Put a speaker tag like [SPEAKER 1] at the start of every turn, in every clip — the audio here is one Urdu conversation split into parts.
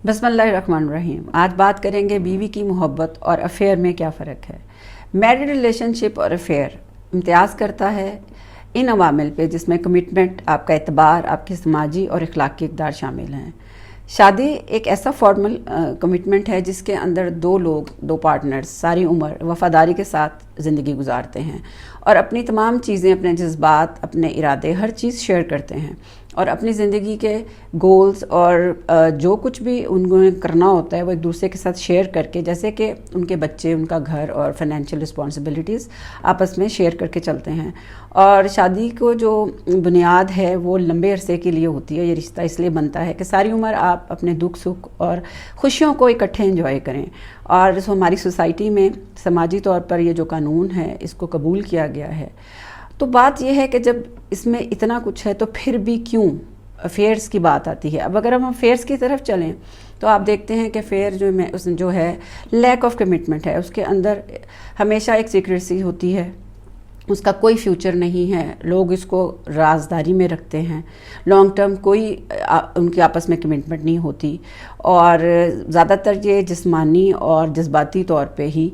[SPEAKER 1] بسم اللہ الرحمن الرحیم۔ آج بات کریں گے بیوی کی محبت اور افیئر میں کیا فرق ہے۔ میرڈ ریلیشن شپ اور افیئر امتیاز کرتا ہے ان عوامل پہ جس میں کمٹمنٹ، آپ کا اعتبار، آپ کی سماجی اور اخلاقی اقدار شامل ہیں۔ شادی ایک ایسا فارمل کمٹمنٹ ہے جس کے اندر دو لوگ، دو پارٹنرز ساری عمر وفاداری کے ساتھ زندگی گزارتے ہیں اور اپنی تمام چیزیں، اپنے جذبات، اپنے ارادے، ہر چیز شیئر کرتے ہیں اور اپنی زندگی کے گولز اور جو کچھ بھی ان کو کرنا ہوتا ہے وہ ایک دوسرے کے ساتھ شیئر کر کے، جیسے کہ ان کے بچے، ان کا گھر اور فائنینشیل رسپانسبلٹیز آپس میں شیئر کر کے چلتے ہیں۔ اور شادی کو جو بنیاد ہے وہ لمبے عرصے کے لیے ہوتی ہے۔ یہ رشتہ اس لیے بنتا ہے کہ ساری عمر آپ اپنے دکھ سکھ اور خوشیوں کو اکٹھے انجوائے کریں، اور ہماری سوسائٹی میں سماجی طور پر یہ جو قانون ہے اس کو قبول کیا گیا ہے۔ تو بات یہ ہے کہ جب اس میں اتنا کچھ ہے تو پھر بھی کیوں افیئرس کی بات آتی ہے۔ اب اگر ہم افیئرس کی طرف چلیں تو آپ دیکھتے ہیں کہ افیئر جو ہے لیک آف کمٹمنٹ ہے، اس کے اندر ہمیشہ ایک سیکریسی ہوتی ہے، اس کا کوئی فیوچر نہیں ہے، لوگ اس کو رازداری میں رکھتے ہیں، لانگ ٹرم کوئی ان کی آپس میں کمٹمنٹ نہیں ہوتی، اور زیادہ تر یہ جسمانی اور جذباتی طور پہ ہی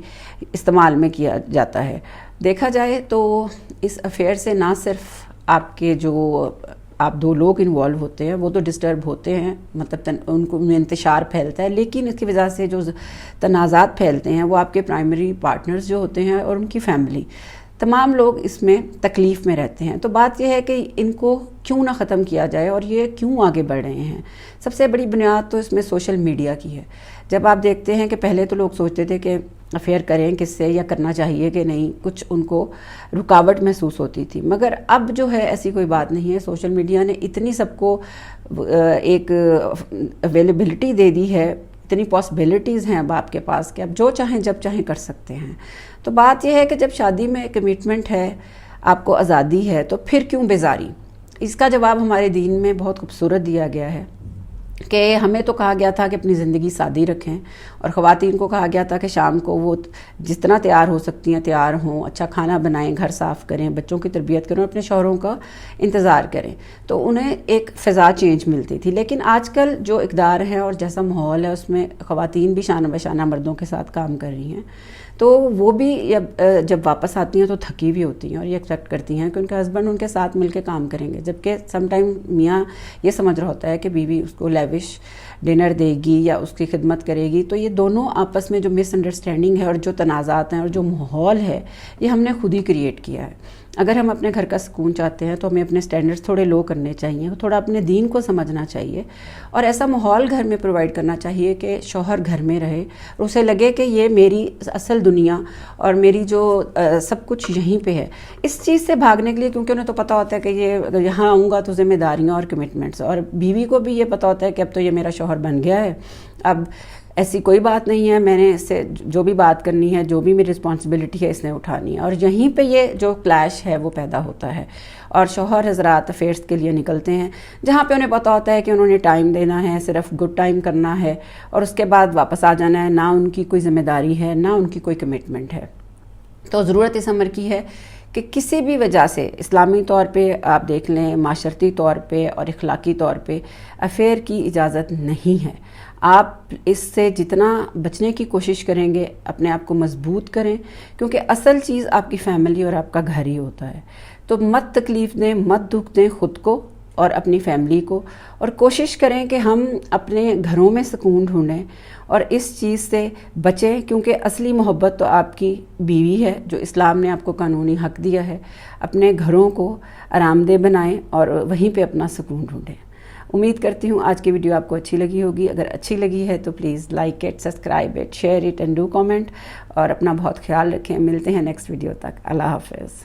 [SPEAKER 1] استعمال میں کیا جاتا ہے۔ دیکھا جائے تو اس افیئر سے نہ صرف آپ کے جو آپ دو لوگ انوالو ہوتے ہیں وہ تو ڈسٹرب ہوتے ہیں، مطلب ان کو میں انتشار پھیلتا ہے، لیکن اس کی وجہ سے جو تنازعات پھیلتے ہیں وہ آپ کے پرائمری پارٹنرز جو ہوتے ہیں اور ان کی فیملی، تمام لوگ اس میں تکلیف میں رہتے ہیں۔ تو بات یہ ہے کہ ان کو کیوں نہ ختم کیا جائے اور یہ کیوں آگے بڑھ رہے ہیں۔ سب سے بڑی بنیاد تو اس میں سوشل میڈیا کی ہے۔ جب آپ دیکھتے ہیں کہ پہلے تو لوگ سوچتے تھے کہ افیئر کریں کس سے یا کرنا چاہیے کہ نہیں، کچھ ان کو رکاوٹ محسوس ہوتی تھی، مگر اب جو ہے ایسی کوئی بات نہیں ہے۔ سوشل میڈیا نے اتنی سب کو ایک اویلیبلٹی دے دی ہے، اتنی پاسبلٹیز ہیں اب آپ کے پاس کہ آپ جو چاہیں جب چاہیں کر سکتے ہیں۔ تو بات یہ ہے کہ جب شادی میں کمٹمنٹ ہے، آپ کو آزادی ہے، تو پھر کیوں بیزاری؟ اس کا جواب ہمارے دین میں بہت خوبصورت دیا گیا ہے کہ ہمیں تو کہا گیا تھا کہ اپنی زندگی سادی رکھیں، اور خواتین کو کہا گیا تھا کہ شام کو وہ جتنا تیار ہو سکتی ہیں تیار ہوں، اچھا کھانا بنائیں، گھر صاف کریں، بچوں کی تربیت کریں، اپنے شوہروں کا انتظار کریں، تو انہیں ایک فضا چینج ملتی تھی۔ لیکن آج کل جو اقدار ہے اور جیسا ماحول ہے اس میں خواتین بھی شانہ بشانہ مردوں کے ساتھ کام کر رہی ہیں، تو وہ بھی جب واپس آتی ہیں تو تھکی ہوئی ہوتی ہیں اور یہ ایکسپیکٹ کرتی ہیں کہ ان کے ہسبینڈ ان کے ساتھ مل کے کام کریں گے، جبکہ سم ٹائم میاں یہ سمجھ رہا ہوتا ہے کہ بیوی اس کو لیوش ڈنر دے گی یا اس کی خدمت کرے گی۔ تو یہ دونوں آپس میں جو مس انڈرسٹینڈنگ ہے اور جو تنازعات ہیں اور جو ماحول ہے یہ ہم نے خود ہی کریٹ کیا ہے۔ اگر ہم اپنے گھر کا سکون چاہتے ہیں تو ہمیں اپنے سٹینڈرڈز تھوڑے لو کرنے چاہیے، تھوڑا اپنے دین کو سمجھنا چاہیے، اور ایسا ماحول گھر میں پرووائڈ کرنا چاہیے کہ شوہر گھر میں رہے اور اسے لگے کہ یہ میری اصل دنیا اور میری جو سب کچھ یہیں پہ ہے۔ اس چیز سے بھاگنے کے لیے، کیونکہ انہیں تو پتہ ہوتا ہے کہ یہ اگر یہاں آؤں گا تو ذمہ داریاں اور کمٹمنٹس، اور بیوی کو بھی یہ پتہ ہوتا ہے کہ اب تو یہ میرا شوہر بن گیا ہے، اب ایسی کوئی بات نہیں ہے، میں نے اس سے جو بھی بات کرنی ہے، جو بھی میری رسپانسبلٹی ہے اس نے اٹھانی ہے، اور یہیں پہ یہ جو کلیش ہے وہ پیدا ہوتا ہے، اور شوہر حضرات افیئرس کے لیے نکلتے ہیں جہاں پہ انہیں پتہ ہوتا ہے کہ انہوں نے ٹائم دینا ہے، صرف گڈ ٹائم کرنا ہے اور اس کے بعد واپس آ جانا ہے، نہ ان کی کوئی ذمہ داری ہے، نہ ان کی کوئی کمٹمنٹ ہے۔ تو ضرورت اس امر کی ہے کہ کسی بھی وجہ سے اسلامی طور پہ آپ دیکھ لیں، معاشرتی طور پہ اور اخلاقی طور پہ افیئر کی اجازت نہیں ہے۔ آپ اس سے جتنا بچنے کی کوشش کریں گے اپنے آپ کو مضبوط کریں، کیونکہ اصل چیز آپ کی فیملی اور آپ کا گھر ہی ہوتا ہے۔ تو مت تکلیف دیں، مت دکھ دیں خود کو اور اپنی فیملی کو، اور کوشش کریں کہ ہم اپنے گھروں میں سکون ڈھونڈیں اور اس چیز سے بچیں، کیونکہ اصلی محبت تو آپ کی بیوی ہے جو اسلام نے آپ کو قانونی حق دیا ہے۔ اپنے گھروں کو آرام دہ بنائیں اور وہیں پہ اپنا سکون ڈھونڈیں۔ امید کرتی ہوں آج کی ویڈیو آپ کو اچھی لگی ہوگی۔ اگر اچھی لگی ہے تو please like it, subscribe it, share it and do comment, اور اپنا بہت خیال رکھیں۔ ملتے ہیں نیکسٹ ویڈیو تک۔ اللہ حافظ۔